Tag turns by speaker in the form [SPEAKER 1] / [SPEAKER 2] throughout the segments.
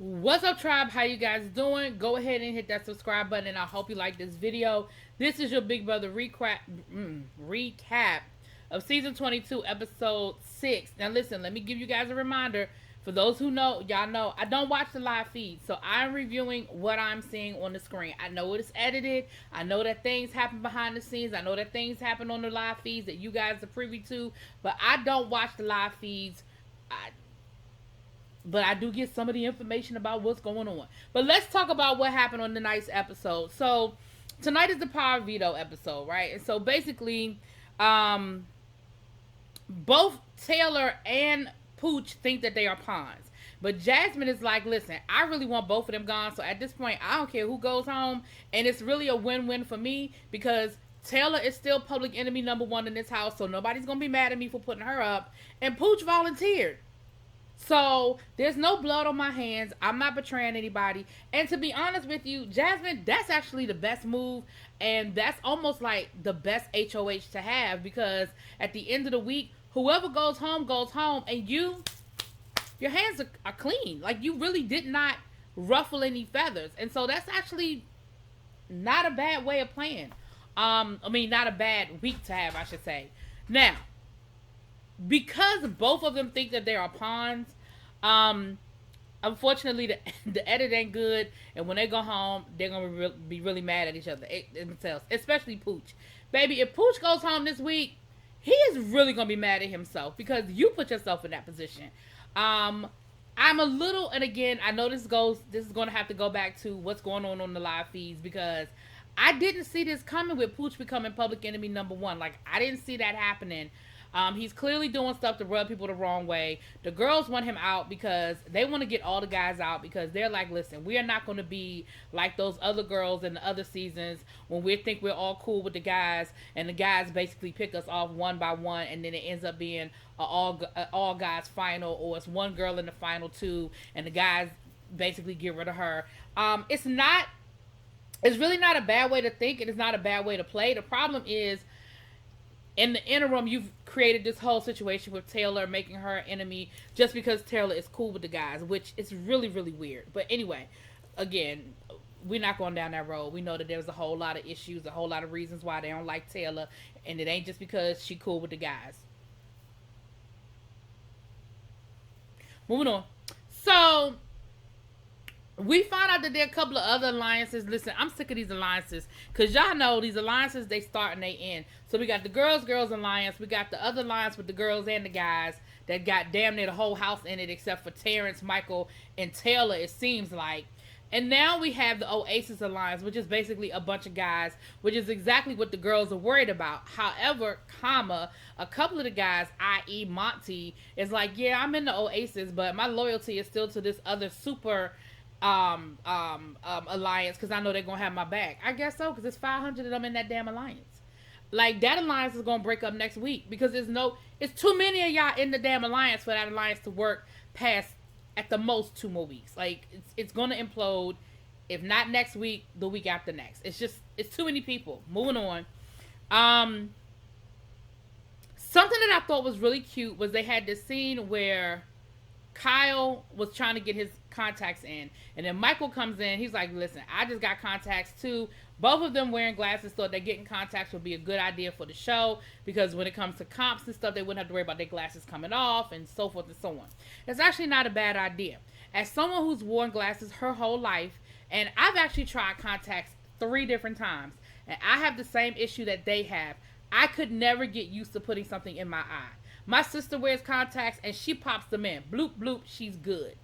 [SPEAKER 1] What's up, tribe? How you guys doing? Go ahead and hit that subscribe button, and I hope you like this video. This is your big brother recap of season 22, episode 6. Now listen, let me give you guys a reminder. For those who know, y'all know I don't watch the live feed, so I'm reviewing what I'm seeing on the screen. I know it's edited. I know that things happen behind the scenes. I know that things happen on the live feeds that you guys are privy to, but I don't watch the live feeds. But I do get some of the information about what's going on. But let's talk about what happened on tonight's episode. So tonight is the power veto episode, right? And so basically, both Taylor and Pooch think that they are pawns. But Jasmine is like, listen, I really want both of them gone. So at this point, I don't care who goes home. And it's really a win-win for me because Taylor is still public enemy number one in this house. So nobody's going to be mad at me for putting her up. And Pooch volunteered. So there's no blood on my hands. I'm not betraying anybody. And to be honest with you, Jasmine, that's actually the best move. And that's almost like the best HOH to have. Because at the end of the week, whoever goes home. And your hands are clean. Like, you really did not ruffle any feathers. And so that's actually not a bad way of playing. Not a bad week to have, I should say. Now, because both of them think that they are pawns, unfortunately the edit ain't good, and when they go home, they're gonna be really mad at each other themselves, especially Pooch. Baby, if Pooch goes home this week, he is really gonna be mad at himself because you put yourself in that position. I'm a little, and again, I know this is gonna have to go back to what's going on the live feeds because I didn't see this coming with Pooch becoming public enemy number one. Like, I didn't see that happening. He's clearly doing stuff to rub people the wrong way. The girls want him out because they want to get all the guys out because they're like, listen, we are not going to be like those other girls in the other seasons when we think we're all cool with the guys and the guys basically pick us off one by one, and then it ends up being a all guys final, or it's one girl in the final two and the guys basically get rid of her. It's really not a bad way to think. It is not a bad way to play. The problem is, in the interim, you've created this whole situation with Taylor making her an enemy just because Taylor is cool with the guys, which is really, really weird. But anyway, again, we're not going down that road. We know that there's a whole lot of issues, a whole lot of reasons why they don't like Taylor, and it ain't just because she cool with the guys. Moving on. So we found out that there are a couple of other alliances. Listen, I'm sick of these alliances because y'all know these alliances, they start and they end. So we got the girls alliance. We got the other alliance with the girls and the guys that got damn near the whole house in it except for Terrence, Michael, and Taylor, it seems like. And now we have the Oasis Alliance, which is basically a bunch of guys, which is exactly what the girls are worried about. However, a couple of the guys, i.e. Monty, is like, yeah, I'm in the Oasis, but my loyalty is still to this other super alliance because I know they're gonna have my back. I guess so, because there's 500 of them in that damn alliance. Like, that alliance is gonna break up next week because it's too many of y'all in the damn alliance for that alliance to work past at the most 2 more weeks. Like, it's gonna implode, if not next week, the week after next. It's too many people. Moving on. Something that I thought was really cute was they had this scene where Kyle was trying to get his contacts in, and then Michael comes in. He's like, listen, I just got contacts too. Both of them wearing glasses, thought that getting contacts would be a good idea for the show because when it comes to comps and stuff, they wouldn't have to worry about their glasses coming off and so forth and so on. It's actually not a bad idea. As someone who's worn glasses her whole life, and I've actually tried contacts 3 different times, and I have the same issue that they have. I could never get used to putting something in my eye. My sister wears contacts and she pops them in. Bloop, bloop, she's good.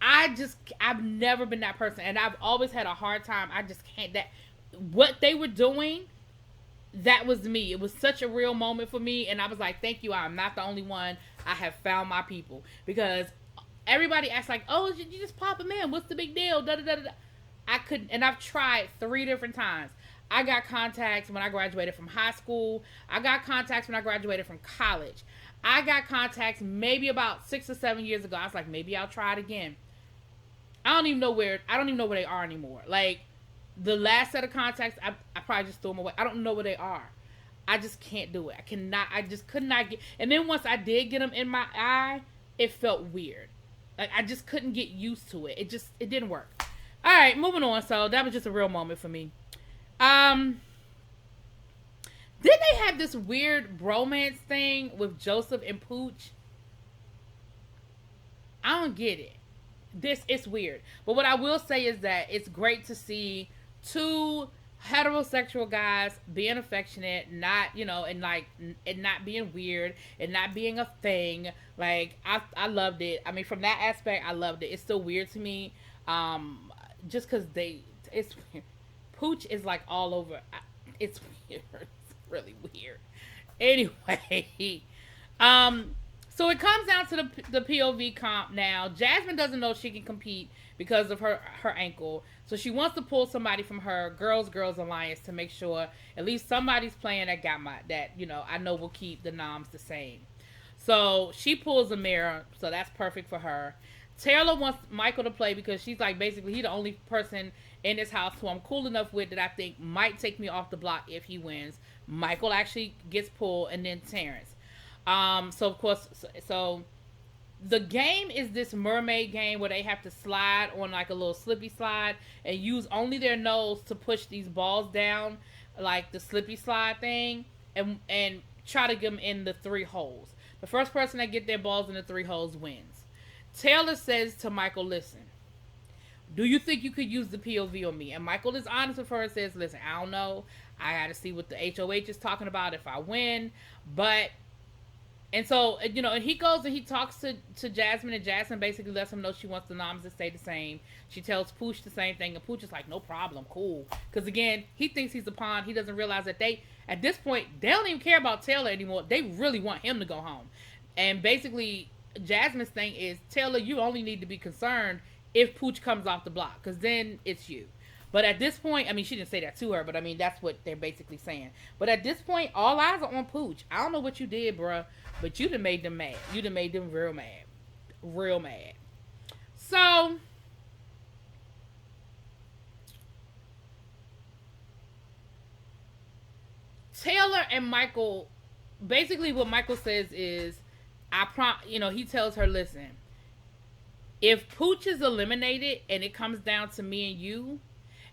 [SPEAKER 1] I've never been that person, and I've always had a hard time. I just can't. What they were doing, that was me. It was such a real moment for me, and I was like, thank you, I'm not the only one. I have found my people. Because everybody acts like, oh, you just pop them in. What's the big deal? Da, da, da, da. I couldn't, and I've tried 3 different times. I got contacts when I graduated from high school. I got contacts when I graduated from college. I got contacts maybe about 6 or 7 years ago. I was like, maybe I'll try it again. I don't even know where they are anymore. Like, the last set of contacts, I probably just threw them away. I don't know where they are. I just can't do it. I just could not get. And then once I did get them in my eye, it felt weird. Like, I just couldn't get used to it. It didn't work. All right, moving on. So that was just a real moment for me. Did they have this weird bromance thing with Joseph and Pooch? I don't get it. It's weird. But what I will say is that it's great to see two heterosexual guys being affectionate, not, and not being weird and not being a thing. Like, I loved it. I mean, from that aspect, I loved it. It's still weird to me. Just because it's weird. Pooch is like all over. It's weird. It's really weird. Anyway, so it comes down to the POV comp now. Jasmine doesn't know she can compete because of her ankle. So she wants to pull somebody from her Girls Alliance to make sure at least somebody's playing that I know will keep the noms the same. So she pulls Amira, so that's perfect for her. Taylor wants Michael to play because she's like, basically, he's the only person in this house who I'm cool enough with that I think might take me off the block if he wins. Michael actually gets pulled, and then Terrence. So of course, so the game is this mermaid game where they have to slide on like a little slippy slide and use only their nose to push these balls down, like the slippy slide thing, and try to get them in the 3 holes. The first person that get their balls in the 3 holes wins. Taylor says to Michael, listen, do you think you could use the POV on me? And Michael is honest with her and says, listen, I don't know. I got to see what the HOH is talking about if I win. And so, and he goes and he talks to Jasmine, and Jasmine basically lets him know she wants the noms to stay the same. She tells Pooch the same thing, and Pooch is like, no problem, cool. Because, again, he thinks he's a pawn. He doesn't realize that at this point, they don't even care about Taylor anymore. They really want him to go home. And basically, Jasmine's thing is, Taylor, you only need to be concerned if Pooch comes off the block, because then it's you. But at this point, I mean, she didn't say that to her, but I mean, that's what they're basically saying. But at this point, all eyes are on Pooch. I don't know what you did, bruh, but you done made them mad. You done made them real mad. Real mad. So, Taylor and Michael, basically what Michael says is, he tells her, listen, if Pooch is eliminated and it comes down to me and you,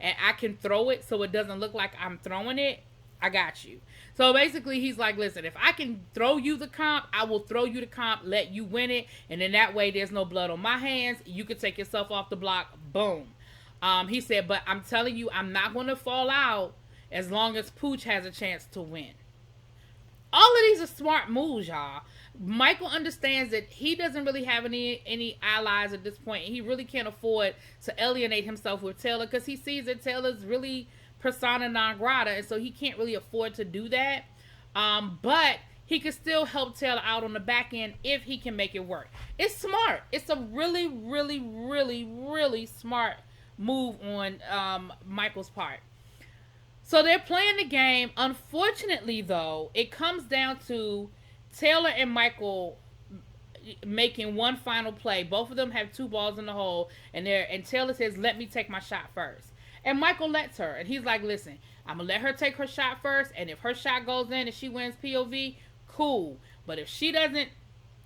[SPEAKER 1] and I can throw it so it doesn't look like I'm throwing it, I got you. So basically, he's like, listen, if I can throw you the comp, I will throw you the comp, let you win it, and then that way there's no blood on my hands. You can take yourself off the block. Boom. He said, but I'm telling you, I'm not going to fall out as long as Pooch has a chance to win. All of these are smart moves, y'all. Michael understands that he doesn't really have any allies at this point. He really can't afford to alienate himself with Taylor because he sees that Taylor's really persona non grata, and so he can't really afford to do that. But he can still help Taylor out on the back end if he can make it work. It's smart. It's a really, really, really, really smart move on Michael's part. So they're playing the game. Unfortunately, though, it comes down to Taylor and Michael making one final play. Both of them have 2 balls in the hole, and Taylor says, let me take my shot first. And Michael lets her, and he's like, listen, I'm going to let her take her shot first, and if her shot goes in and she wins POV, cool. But if she doesn't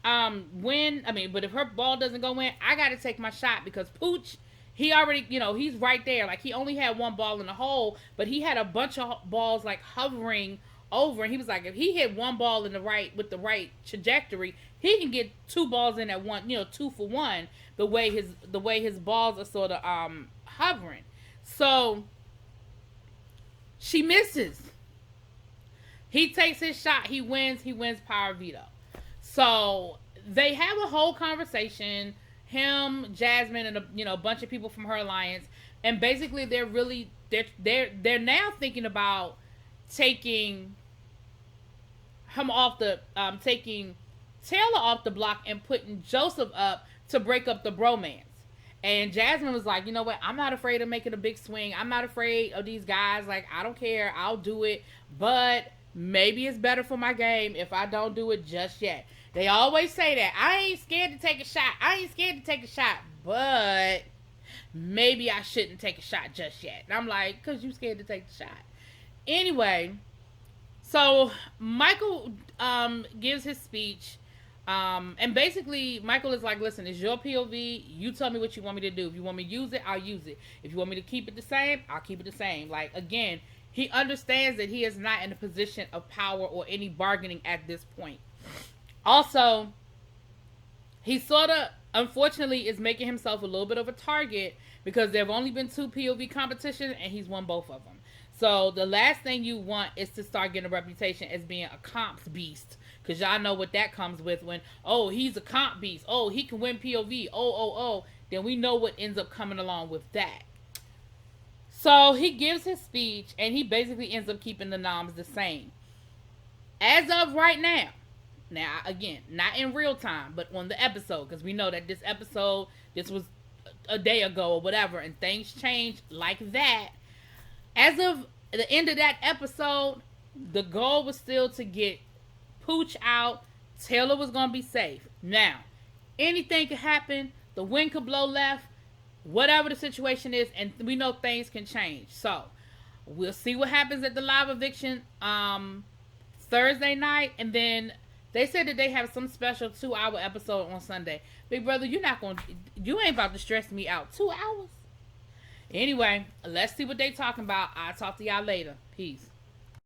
[SPEAKER 1] but if her ball doesn't go in, I got to take my shot because Pooch, he already, he's right there. Like, he only had 1 ball in the hole, but he had a bunch of balls, like, hovering over, and he was like, if he hit 1 ball with the right trajectory, he can get 2 balls in at one, 2 for 1, the way his balls are sort of hovering. So she misses. He takes his shot, he wins power veto. So they have a whole conversation, him, Jasmine, and a bunch of people from her alliance, and basically they're now thinking about taking him off taking Taylor off the block and putting Joseph up to break up the bromance. And Jasmine was like, you know what? I'm not afraid of making a big swing. I'm not afraid of these guys. Like, I don't care. I'll do it. But maybe it's better for my game if I don't do it just yet. They always say that. I ain't scared to take a shot. But maybe I shouldn't take a shot just yet. And I'm like, because you scared to take the shot. Anyway, so Michael gives his speech. And basically, Michael is like, listen, it's your POV. You tell me what you want me to do. If you want me to use it, I'll use it. If you want me to keep it the same, I'll keep it the same. Like, again, he understands that he is not in a position of power or any bargaining at this point. Also, he sort of, unfortunately, is making himself a little bit of a target because there have only been 2 POV competitions and he's won both of them. So the last thing you want is to start getting a reputation as being a comps beast. Because y'all know what that comes with when, oh, he's a comp beast. Oh, he can win POV. Oh. Then we know what ends up coming along with that. So he gives his speech and he basically ends up keeping the noms the same. As of right now, again, not in real time, but on the episode, because we know that this was a day ago or whatever, and things change like that. As of the end of that episode, the goal was still to get Pooch out. Taylor was going to be safe. Now, anything could happen. The wind could blow left. Whatever the situation is, and we know things can change. So, we'll see what happens at the live eviction Thursday night, and then they said that they have some special 2-hour episode on Sunday. Big brother, you ain't about to stress me out. 2 hours? Anyway, let's see what they talking about. I'll talk to y'all later. Peace.